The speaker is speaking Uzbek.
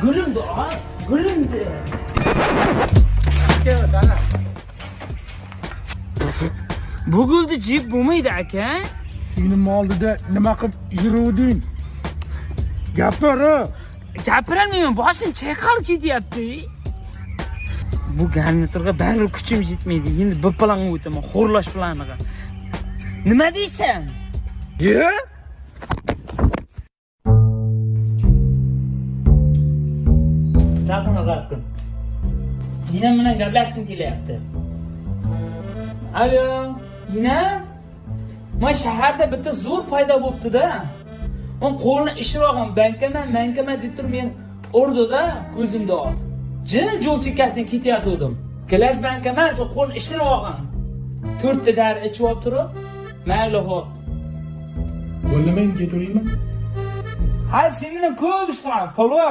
Gülümdü ha. Gülümdü. Bu gulni jiyib bo'lmaydi aka. Sening oldida nima qilib yuruvding? Gapir. Gapirolmayman, boshim chayqalib ketyapti. Bu garniturga baribir kuchim yetmaydi. Endi bir planga o'taman, xo'rlash planiga. Nima deysan? Ye? Raqam. Yine bilan gaplashgim kelyapti. Alo, yine? Men shaharda bitta zo'r paydo bo'libdi-da. Men qo'lni ishirog'im, bankaman deb turib men urdida ko'zimda ol. Jim yo'l chekkasidan ketayotgandim. Glas bankaman, so qo'lni ishirog'im. 4 ta dar ichib olib turib, mayli xo'p. Bo'lmay ketaveraymi? Hali sen bilan ko'p ish qilaman, polvon.